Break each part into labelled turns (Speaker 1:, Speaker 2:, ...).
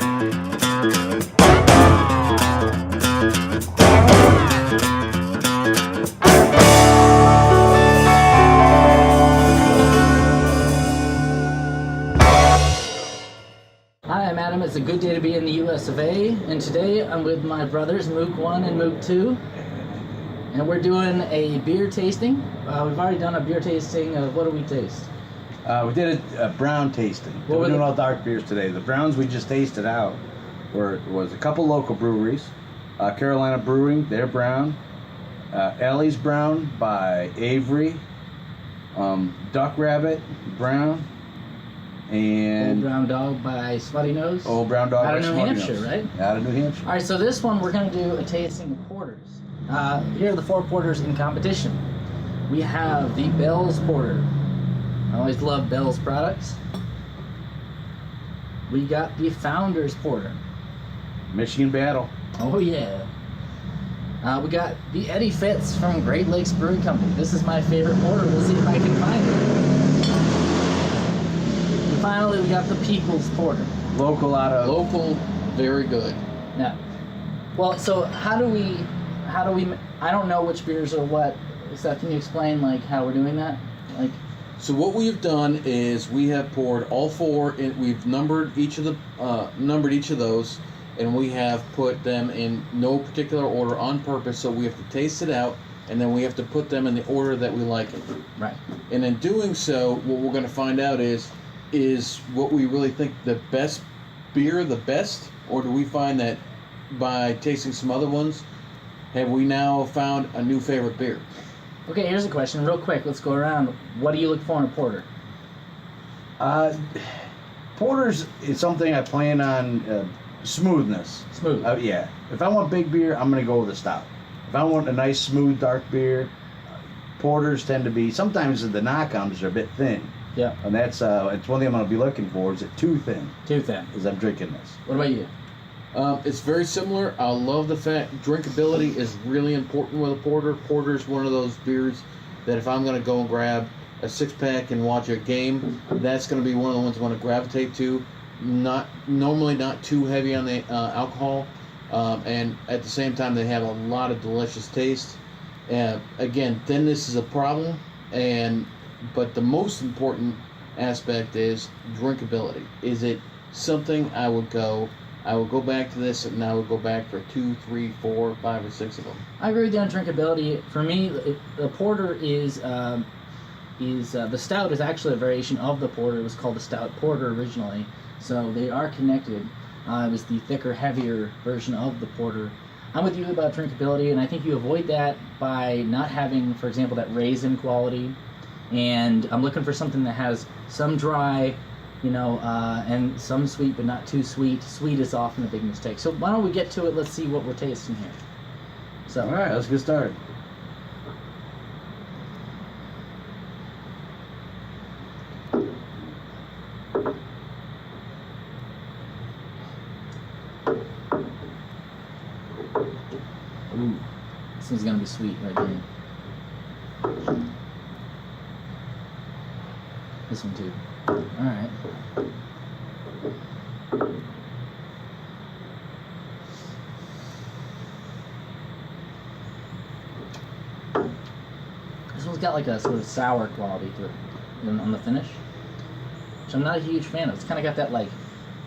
Speaker 1: Hi, I'm Adam. It's a good day to be in the US of A, and today I'm with my brothers, Mook 1 and Mook 2, and we're doing a beer tasting. We've already done a beer tasting of, what do we taste?
Speaker 2: We did a brown tasting. We're doing all dark beers today. The browns we just tasted out was a couple local breweries. Carolina Brewing, their brown. Ellie's Brown by Avery. Duck Rabbit Brown. And
Speaker 1: Old Brown Dog by Sweaty Nose.
Speaker 2: Old Brown Dog
Speaker 1: out
Speaker 2: by
Speaker 1: of New
Speaker 2: Sweaty
Speaker 1: Hampshire,
Speaker 2: Nose.
Speaker 1: right?
Speaker 2: Out of New Hampshire.
Speaker 1: All right, so this one we're going to do a tasting of porters. Here are the 4 porters in competition. We have the Bell's Porter. I always love Bell's products. We got the Founders Porter.
Speaker 2: Michigan Battle.
Speaker 1: Oh yeah. We got the Eddie Fitz from Great Lakes Brewing Company. This is my favorite porter. We'll see if I can find it. And finally, we got the People's Porter.
Speaker 2: Local out of...
Speaker 3: Local, very good.
Speaker 1: Now, well, so how do we, I don't know which beers are what. Seth, can you explain, like, how we're doing that? Like,
Speaker 3: So what we've done is we have poured all 4, and we've numbered each of those, and we have put them in no particular order on purpose. So we have to taste it out, and then we have to put them in the order that we like it.
Speaker 1: right.
Speaker 3: And in doing so, what we're going to find out is what we really think the best beer, the best, or do we find that by tasting some other ones, have we now found a new favorite beer?
Speaker 1: Okay, here's a question, real quick. Let's go around. What do you look for in a porter?
Speaker 2: Porters is something I plan on smoothness.
Speaker 1: Smooth.
Speaker 2: Yeah. If I want big beer, I'm going to go with a stout. If I want a nice, smooth, dark beer, porters tend to be, sometimes the knock-ons are a bit thin.
Speaker 1: Yeah.
Speaker 2: And that's it's one thing I'm going to be looking for. Is it too thin?
Speaker 1: Too thin.
Speaker 2: As I'm drinking this.
Speaker 1: What about you?
Speaker 3: It's very similar. I love the fact drinkability is really important with a porter. Porter is one of those beers that if I'm going to go and grab a 6-pack and watch a game, that's going to be one of the ones I want to gravitate to. Normally not too heavy on the alcohol, and at the same time they have a lot of delicious taste. Again, thinness is a problem, but the most important aspect is drinkability. Is it something I would go back to this, and I would go back for 2, 3, 4, 5, or 6 of them.
Speaker 1: I agree with you on drinkability. For me, the porter is the stout is actually a variation of the porter. It was called the stout porter originally, so they are connected. It was the thicker, heavier version of the porter. I'm with you about drinkability, and I think you avoid that by not having, for example, that raisin quality. And I'm looking for something that has some dry, and some sweet, but not too sweet. Sweet is often a big mistake. So why don't we get to it? Let's see what we're tasting here. So,
Speaker 2: All right, let's get started.
Speaker 1: ooh, this one's gonna be sweet right here. This one too. All right. This one's got like a sort of sour quality to it on the finish, which I'm not a huge fan of. It's kind of got that like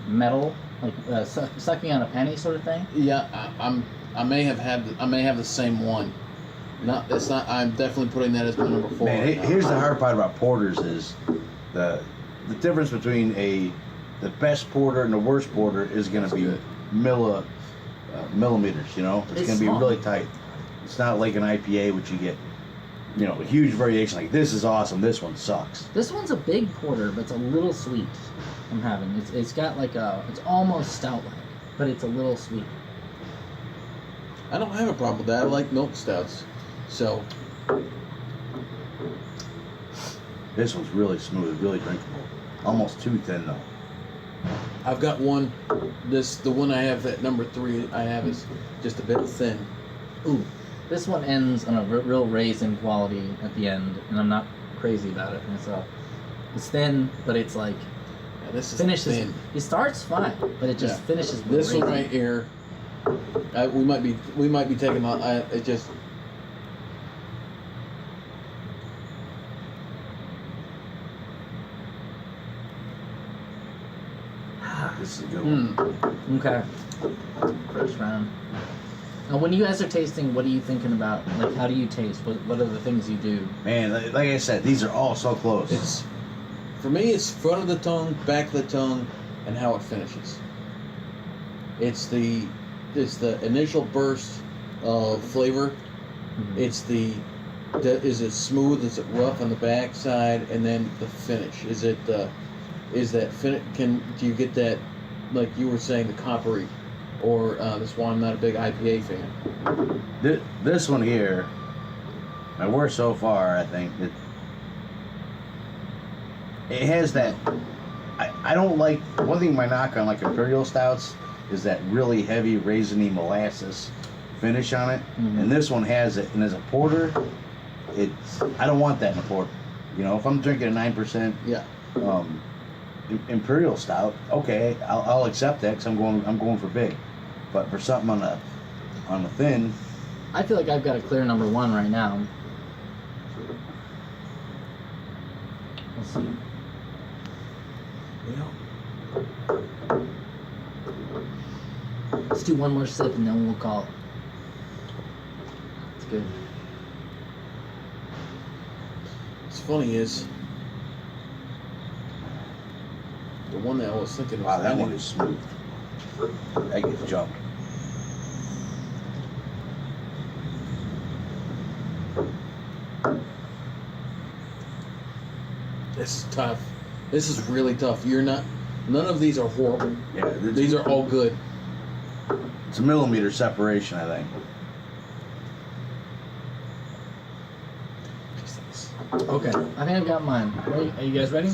Speaker 1: metal, like sucking on a penny sort of thing.
Speaker 3: Yeah, I may have the same one. It's not. I'm definitely putting that as my number 4.
Speaker 2: Man, here's the hard part about porters is the difference between the best porter and the worst porter is going to be millimeters. It's going to be really tight. It's not like an IPA, which you get, a huge variation. Like this is awesome. This one sucks.
Speaker 1: This one's a big porter, but it's a little sweet. I'm having. It's got like it's almost stout-like, but it's a little sweet.
Speaker 3: I don't have a problem with that. I like milk stouts. So
Speaker 2: This one's really smooth, really drinkable. Almost too thin though.
Speaker 3: I've got one. The one I have at number 3 I have is just a bit thin.
Speaker 1: Ooh, this one ends on a real raisin quality at the end, and I'm not crazy about it. And it's thin, but it's like
Speaker 3: this is
Speaker 1: finishes.
Speaker 3: thin.
Speaker 1: It starts fine, but it just finishes. With
Speaker 3: This one
Speaker 1: raisin.
Speaker 3: right here, we might be taking it just.
Speaker 2: This is a good one.
Speaker 1: Okay. First round. Now, when you guys are tasting, what are you thinking about? Like, how do you taste? What are the things you do?
Speaker 2: Man, like I said, these are all so close.
Speaker 3: It's for me. It's front of the tongue, back of the tongue, and how it finishes. It's the initial burst of flavor.
Speaker 1: Mm-hmm.
Speaker 3: It's is it smooth? Is it rough on the back side? And then the finish. Is that finish? Do you get that, like you were saying, the coppery, or that's why I'm not a big IPA fan.
Speaker 2: This one here, my worst so far, I think. It has that. I don't like. One thing my knock on like imperial stouts is that really heavy raisiny molasses finish on it, and this one has it. And as a porter, I don't want that in a porter. You know, if I'm drinking a 9%, imperial stout, okay, I'll accept that because I'm going for big. But for something on the thin,
Speaker 1: I feel like I've got a clear number one right now. Let's see. Let's do one more sip and then we'll call it. It's good.
Speaker 3: What's funny is the one that I was thinking of.
Speaker 2: wow, that one is smooth. That gets jumped.
Speaker 3: This is tough. This is really tough. None of these are horrible.
Speaker 2: Yeah,
Speaker 3: These are all good.
Speaker 2: It's a millimeter separation, I think.
Speaker 1: Okay, I think I've got mine. Ready? Are you guys ready?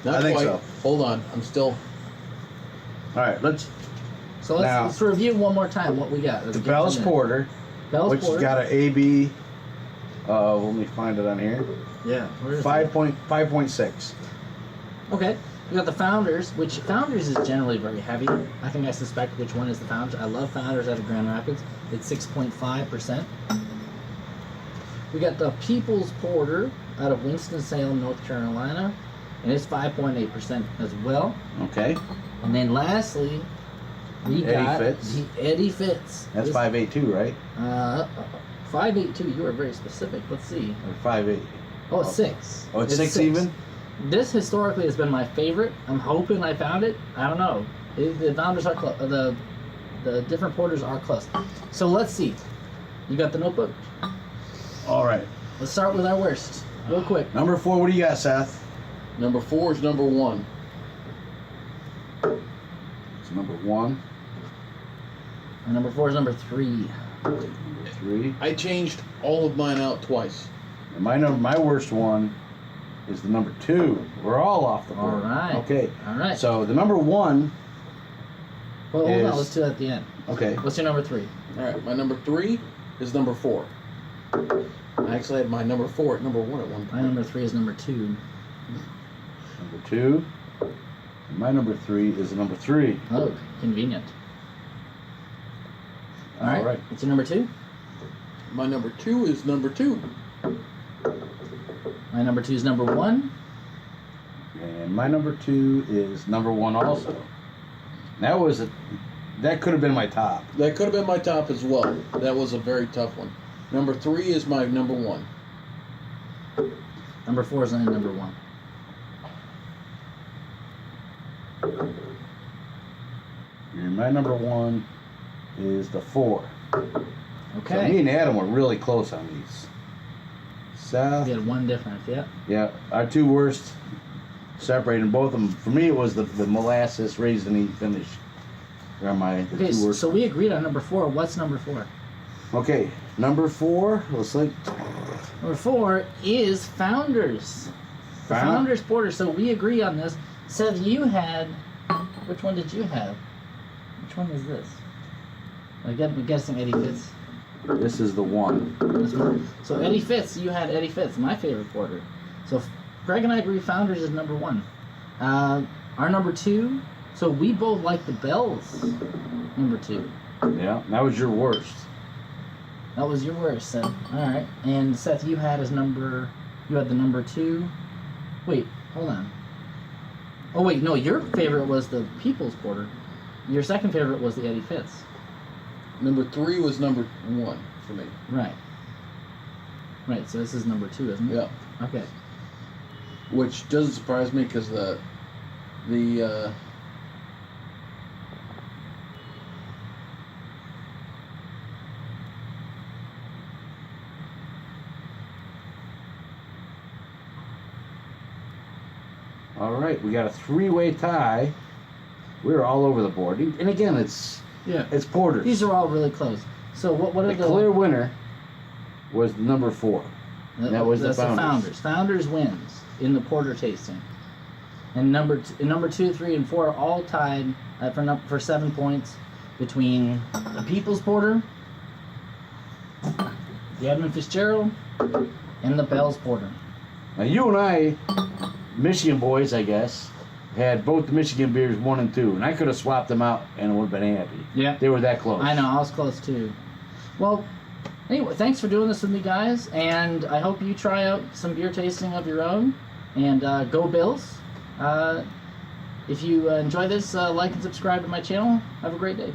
Speaker 3: Not
Speaker 2: I think
Speaker 3: quite.
Speaker 2: so.
Speaker 3: Hold on. I'm still.
Speaker 2: All right, let's.
Speaker 1: So
Speaker 2: Now-
Speaker 1: let's review one more time what we got. Let's
Speaker 2: The
Speaker 1: get
Speaker 2: Bell's
Speaker 1: to it.
Speaker 2: Porter,
Speaker 1: Bell's
Speaker 2: which
Speaker 1: Porter.
Speaker 2: has got an AB. Let me find it on here.
Speaker 1: Yeah. Where is it?
Speaker 2: 5.6.
Speaker 1: Okay. We got the Founders, which Founders is generally very heavy. I think I suspect which one is the Founders. I love Founders out of Grand Rapids. It's 6.5%. We got the People's Porter out of Winston-Salem, North Carolina, and it's 5.8% as well.
Speaker 2: Okay,
Speaker 1: And then lastly, we
Speaker 2: Eddie
Speaker 1: got
Speaker 2: Fitz.
Speaker 1: the Eddie Fitz.
Speaker 2: that's
Speaker 1: This-
Speaker 2: 5.82, right?
Speaker 1: 5.82. You are very specific. Let's see.
Speaker 2: Or 5.8.
Speaker 1: Oh, it's 6.
Speaker 2: Oh, it's 6 even.
Speaker 1: This historically has been my favorite. I'm hoping I found it. I don't know. The Founders are close. The different porters are close. So let's see. You got the notebook?
Speaker 2: All right.
Speaker 1: Let's start with our worst, real quick.
Speaker 2: Number 4. What do you got, Seth?
Speaker 3: Number 4 is number 1.
Speaker 2: It's number 1.
Speaker 1: And number 4 is number 3.
Speaker 2: 3.
Speaker 3: I changed all of mine out twice.
Speaker 2: And my worst one is the number 2. We're all off the board.
Speaker 1: All right.
Speaker 2: Okay.
Speaker 1: All right.
Speaker 2: So the number 1.
Speaker 1: Well, hold on.
Speaker 2: is-
Speaker 1: Let's do that at the end.
Speaker 2: Okay.
Speaker 1: What's your number 3?
Speaker 3: All right. My number 3 is number 4. I actually had my number 4 at number 1 at one
Speaker 1: My
Speaker 3: point.
Speaker 1: number 3 is number 2.
Speaker 2: Number 2. And my number 3 is the number 3.
Speaker 1: Oh, convenient.
Speaker 2: All right.
Speaker 1: What's your number 2?
Speaker 3: My number 2 is number 2.
Speaker 1: My number 2 is number 1.
Speaker 2: And my number 2 is number 1 also. That could have been my top.
Speaker 3: That could have been my top as well. That was a very tough one. Number 3 is my number 1.
Speaker 1: Number 4 is number 1.
Speaker 2: And my number 1 is the 4.
Speaker 1: Okay.
Speaker 2: So me and Adam were really close on these. Seth,
Speaker 1: We had one difference, yeah.
Speaker 2: yeah, our 2 worst separated both of them. For me, it was the molasses raisiny finish. Are the
Speaker 1: Okay,
Speaker 2: 2 worst.
Speaker 1: so we agreed on number 4. What's number 4?
Speaker 2: Okay, number 4. Looks like
Speaker 1: Number 4 is Founders. The
Speaker 2: Found-
Speaker 1: Founders Porter. So we agree on this. Seth, you had. Which one did you have? Which one is this? I'm guessing Eddie Fitz.
Speaker 2: this is the 1.
Speaker 1: This one. So Eddie Fitz, you had Eddie Fitz, my favorite porter. So Greg and I agree Founders is number 1. our number 2. So we both like the Bell's number 2.
Speaker 2: Yeah, that was your worst.
Speaker 1: That was your worst, Seth. All right. And Seth, you had the number 2. Wait, hold on. Oh wait, no, your favorite was the People's Porter. Your second favorite was the Eddie Fitz.
Speaker 3: Number 3 was number 1 for me.
Speaker 1: Right. Right. So this is number 2, isn't it?
Speaker 3: Yeah.
Speaker 1: Okay.
Speaker 3: Which doesn't surprise me because the
Speaker 2: All right, we got a 3-way tie. We're all over the board, and again, it's porters.
Speaker 1: These are all really close. So what are
Speaker 2: the clear winner was number 4. That was the Founders.
Speaker 1: Founders wins in the porter tasting, and number 2, 3, and 4 are all tied for 7 points between the People's Porter, the Edmund Fitzgerald, and the Bell's Porter.
Speaker 2: Now you and I, Michigan boys, I guess, had both the Michigan beers 1 and 2, and I could have swapped them out and it would have been happy.
Speaker 1: Yeah,
Speaker 2: they were that close.
Speaker 1: I know, I was close too. Well, anyway, thanks for doing this with me, guys, and I hope you try out some beer tasting of your own. And go Bills! If you enjoy this, like and subscribe to my channel. Have a great day.